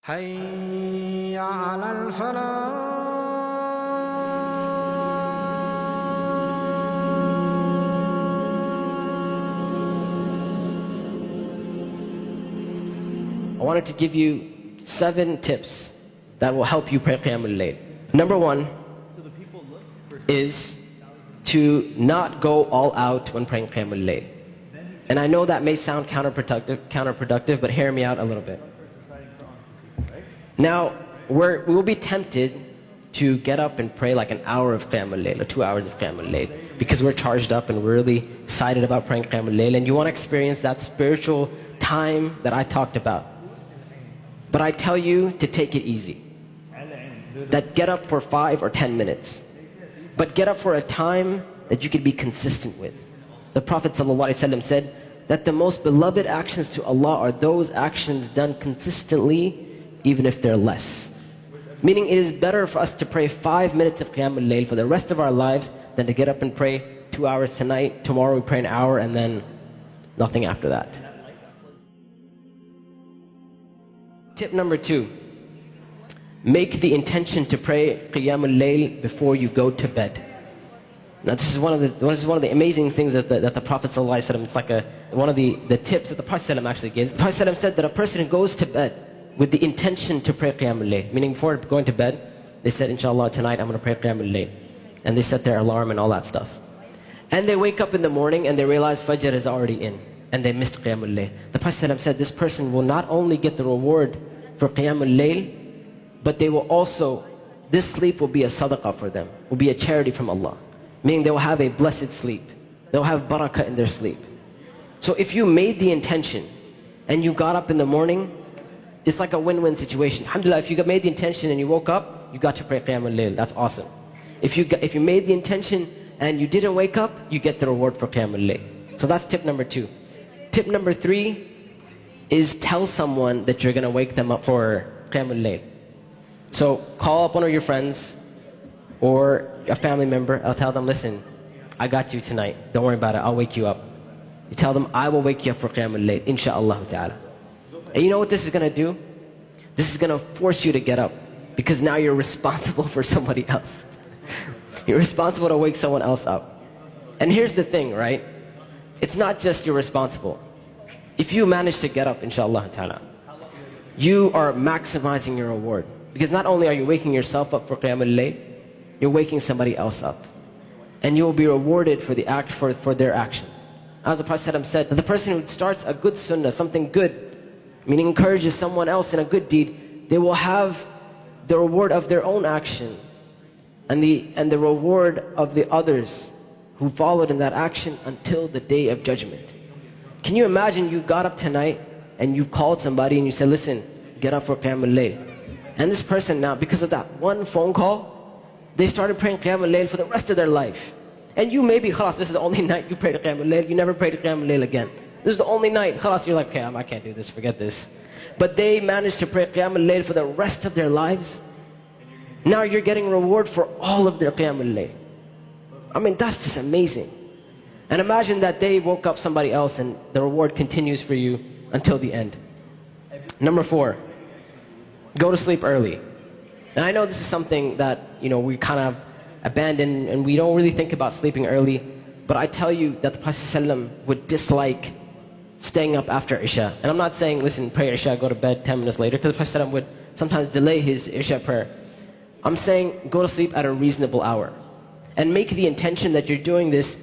حي على الفلاح. I wanted to give you 7 tips that will help you pray Qiyamul Layl. Number 1 is to not go all out when praying Qiyamul Layl. And I know that may sound counterproductive, but hear me out a little bit. Now, we will be tempted to get up and pray like an hour of Qiyamul Layl or 2 hours of Qiyamul Layl because we're charged up and we're really excited about praying Qiyamul Layl, and you want to experience that spiritual time that I talked about. But I tell you to take it easy. That get up for 5 or 10 minutes. But get up for a time that you could be consistent with. The Prophet ﷺ said that the most beloved actions to Allah are those actions done consistently, even if they're less. Meaning it is better for us to pray 5 minutes of Qiyamul Layl for the rest of our lives than to get up and pray 2 hours tonight, tomorrow we pray an hour, and then nothing after that. Tip number 2, make the intention to pray Qiyamul Layl before you go to bed. Now this is one of the amazing things that the Prophet ﷺ, it's like one of the tips that the Prophet ﷺ actually gives. The Prophet ﷺ said that a person who goes to bed with the intention to pray Qiyamul Layl, meaning before going to bed, they said, inshallah tonight I'm going to pray Qiyamul Layl. And they set their alarm and all that stuff. And they wake up in the morning and they realize Fajr is already in, and they missed Qiyamul Layl. The Prophet ﷺ said this person will not only get the reward for Qiyamul Layl, but they will also, this sleep will be a sadaqah for them, will be a charity from Allah. Meaning they will have a blessed sleep. They'll have barakah in their sleep. So if you made the intention and you got up in the morning, it's like a win-win situation. Alhamdulillah, if you made the intention and you woke up, you got to pray Qiyamul Layl. That's awesome. If you made the intention and you didn't wake up, you get the reward for Qiyamul Layl. So that's tip number 2. Tip number 3 is tell someone that you're going to wake them up for Qiyamul Layl. So call up one of your friends or a family member. I'll tell them, listen, I got you tonight. Don't worry about it. I'll wake you up. You tell them, I will wake you up for Qiyamul Layl, insha'Allah ta'ala. And you know what this is going to do? This is going to force you to get up, because now you're responsible for somebody else. You're responsible to wake someone else up. And here's the thing, right? It's not just you're responsible. If you manage to get up, inshallah ta'ala, you are maximizing your reward. Because not only are you waking yourself up for Qiyamul Layl, you're waking somebody else up. And you will be rewarded for their action. As the Prophet ﷺ said, that the person who starts a good sunnah, something good, meaning encourages someone else in a good deed, they will have the reward of their own action and the reward of the others who followed in that action until the day of judgment. Can you imagine you got up tonight and you called somebody and you said, listen, get up for Qiyamul Layl. And this person now, because of that one phone call, they started praying Qiyamul Layl for the rest of their life. And you maybe, khalas, this is the only night you prayed Qiyamul Layl, you never prayed Qiyamul Layl again. This is the only night, khalas, you're like, okay, I can't do this, forget this. But they managed to pray Qiyamul Layl for the rest of their lives. Now you're getting reward for all of their Qiyamul Layl. I mean, that's just amazing. And imagine that they woke up somebody else and the reward continues for you until the end. Number 4, go to sleep early. And I know this is something that, we kind of abandon and we don't really think about sleeping early. But I tell you that the Prophet ﷺ would dislike staying up after Isha. And I'm not saying, listen, pray Isha, go to bed 10 minutes later, because the Prophet ﷺ would sometimes delay his Isha prayer. I'm saying go to sleep at a reasonable hour. And make the intention that you're doing this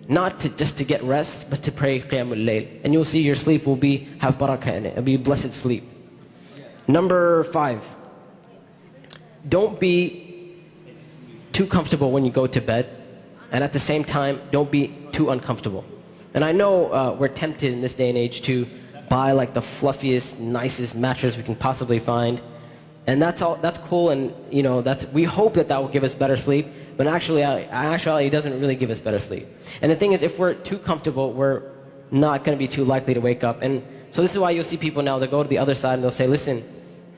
not just to get rest, but to pray Qiyamul Layl. And you'll see your sleep will have barakah in it. It'll be blessed sleep. Number 5, don't be too comfortable when you go to bed. And at the same time, don't be too uncomfortable. And I know we're tempted in this day and age to buy like the fluffiest, nicest mattress we can possibly find. And that's cool, and we hope that will give us better sleep. But actually, it doesn't really give us better sleep. And the thing is, if we're too comfortable, we're not going to be too likely to wake up. And so this is why you'll see people now, they'll go to the other side and they'll say, listen,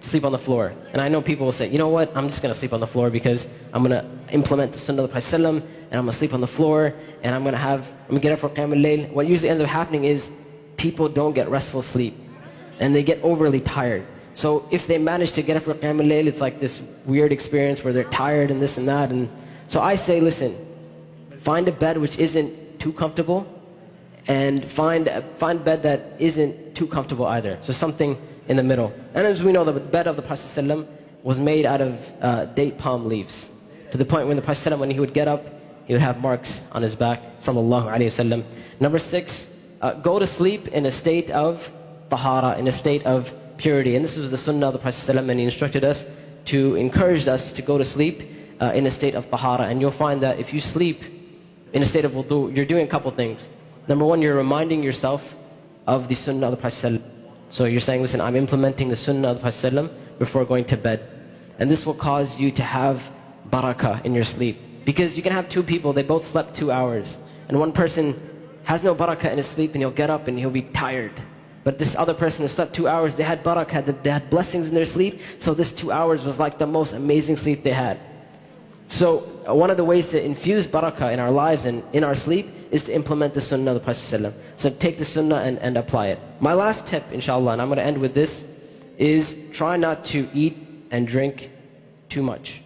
sleep on the floor. And I know people will say, you know what, I'm just going to sleep on the floor because I'm going to implement the sunnah of the Prophet ﷺ, and I'm going to sleep on the floor, and I'm going to get up for Qiyamul Layl. What usually ends up happening is people don't get restful sleep and they get overly tired. So if they manage to get up for Qiyam al-Layl, it's like this weird experience where they're tired and this and that. And so I say, listen, find a bed which isn't too comfortable, and find a bed that isn't too comfortable either. So something in the middle. And as we know, the bed of the Prophet ﷺ was made out of date palm leaves, to the point when the Prophet ﷺ, when he would get up, he would have marks on his back, sallallahu alayhi wasallam. Number 6, go to sleep in a state of tahara, in a state of purity. And this was the sunnah of the Prophet ﷺ, and he instructed us to encourage us to go to sleep in a state of tahara. And you'll find that if you sleep in a state of wudu, you're doing a couple things. Number 1, you're reminding yourself of the sunnah of the Prophet ﷺ. So you're saying, listen, I'm implementing the sunnah of the Prophet ﷺ before going to bed. And this will cause you to have barakah in your sleep. Because you can have 2 people, they both slept 2 hours. And one person has no barakah in his sleep, and he'll get up and he'll be tired. But this other person who slept 2 hours, they had barakah, they had blessings in their sleep. So this 2 hours was like the most amazing sleep they had. So one of the ways to infuse barakah in our lives and in our sleep is to implement the sunnah of the Prophet ﷺ. So take the sunnah and apply it. My last tip, inshallah, and I'm going to end with this, is try not to eat and drink too much.